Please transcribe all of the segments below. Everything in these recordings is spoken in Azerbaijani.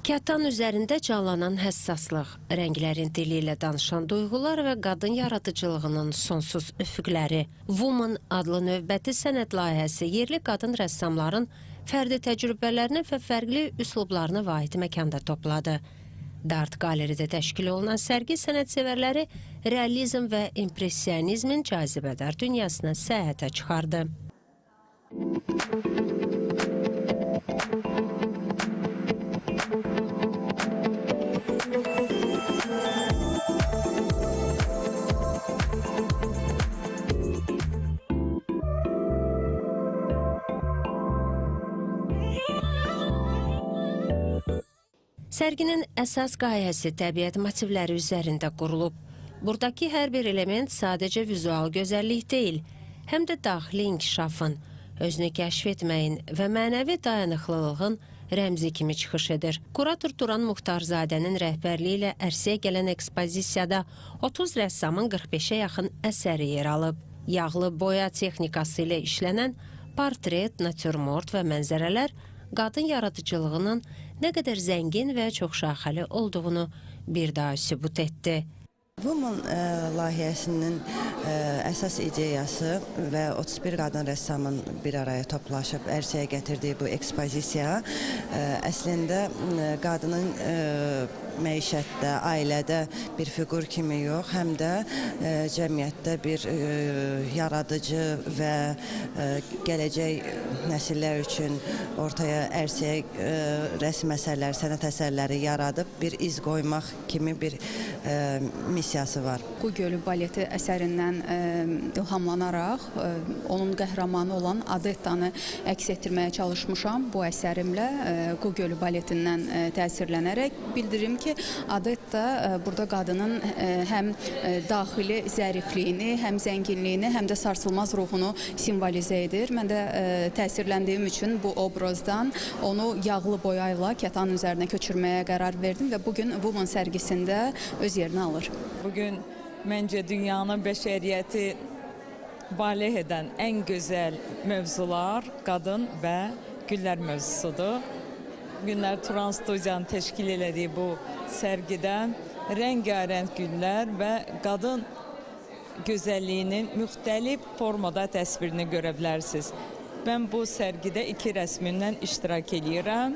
Kətan üzərində canlanan həssaslıq, rənglərin dili ilə danışan duyğular və qadın yaradıcılığının sonsuz üfüqləri. Woman adlı növbəti sənət layihəsi yerli qadın rəssamların fərdi təcrübələrini və fərqli üslublarını vahid məkanda topladı. Dart Qaleridə təşkil olunan sərgi sənətsevərləri realizm və impressionizmin cazibədar dünyasına səyahətə çıxardı. Sərginin əsas qayəsi təbiət motivləri üzərində qurulub. Buradakı hər bir element sadəcə vizual gözəllik deyil, həm də daxili inkişafın, özünü kəşf etməyin və mənəvi dayanıqlılığın rəmzi kimi çıxış edir. Kurator Turan Muxtarzadənin rəhbərliyi ilə ərsəyə gələn ekspozisiyada 30 rəssamın 45-ə yaxın əsəri yer alıb. Yağlı boya texnikası ilə işlənən portret, natürmort və mənzərələr qadın yaradıcılığının nə qədər zəngin və çoxşaxəli olduğunu bir daha sübut etdi. Woman layihəsinin əsas ideyası və 31 qadın rəssamın bir araya toplaşıb ərsəyə gətirdiyi bu ekspozisiya əslində qadının məişətdə, ailədə bir fiqur kimi yox, həm də cəmiyyətdə bir yaradıcı və gələcək nəsillər üçün ortaya ərsəyə rəsm əsərləri, sənət əsərləri yaradıb bir iz qoymaq kimi bir missiyası var. Qu Gölü baleti əsərindən ilhamlanaraq onun qəhrəmanı olan Adettanı əks etdirməyə çalışmışam bu əsərimlə. Qu Gölü baletindən təsirlənərək bildirim ki, Adetta burada qadının həm daxili zərifliyini, həm zənginliyini, həm də sarsılmaz ruhunu simvolizə edir. Mən də təsirləndiyim üçün bu obrazdan onu yağlı boyayla kətan üzərinə köçürməyə qərar verdim və bugün Woman sərgisində öz yerini alır. Bugün məncə dünyanın bəşəriyyəti valeh edən ən gözəl mövzular qadın və güllər mövzusudur. Günlər Turan Studiyanın təşkil elədiyi bu sərgidən rəngarəng güllər və qadın gözəlliyinin müxtəlif formada təsvirini görə bilərsiniz. Mən bu sərgidə 2 rəsmimdən iştirak edirəm.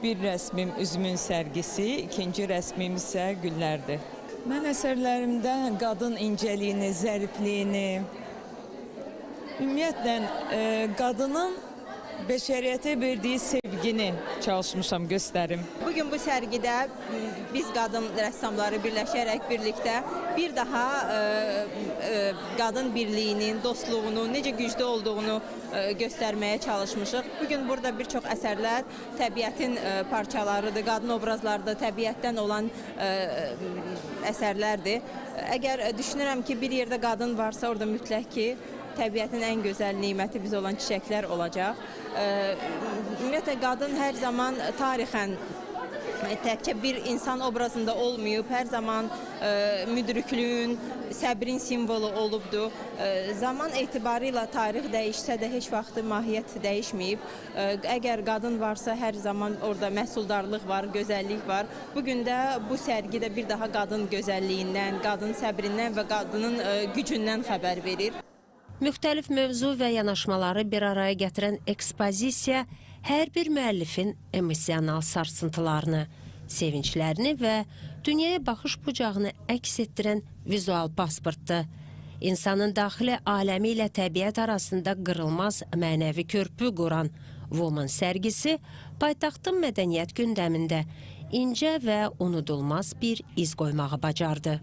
Bir rəsmim üzümün sərgisi, ikinci rəsmim isə güllərdir. Mən əsərlərimdə qadın incəliyini, zərifliyini, ümumiyyətlə qadının bəşəriyyətə verdiyi sevgini çalışmışam göstərim. Bugün bu sərgidə biz qadın rəssamları birləşərək birlikdə bir daha qadın birliyinin, dostluğunun necə güclü olduğunu göstərməyə çalışmışıq. Bugün burada bir çox əsərlər təbiətin parçalarıdır, qadın obrazlarıdır, təbiətdən olan əsərlərdir. Əgər düşünürəm ki, bir yerdə qadın varsa, orada mütləq ki, təbiətin ən gözəl neməti biz olan çiçəklər olacaq. Ümumiyyətlə, qadın hər zaman tarixən təkcə bir insan obrazında olmayıb, hər zaman müdriklüyün, səbrin simvolu olubdur. Zaman etibarı ilə tarix dəyişsə də heç vaxt mahiyyət dəyişməyib. Əgər qadın varsa, hər zaman orada məhsuldarlıq var, gözəllik var. Bugün də bu sərgidə bir daha qadın gözəlliyindən, qadın səbrindən və qadının gücündən xəbər verir. Müxtəlif mövzu və yanaşmaları bir araya gətirən ekspozisiya hər bir müəllifin emosional sarsıntılarını, sevinclərini və dünyaya baxış bucağını əks etdirən vizual pasportdur. İnsanın daxili aləmi ilə təbiət arasında qırılmaz mənəvi körpü quran Woman sərgisi paytaxtın mədəniyyət gündəmində incə və unudulmaz bir iz qoymağı bacardı.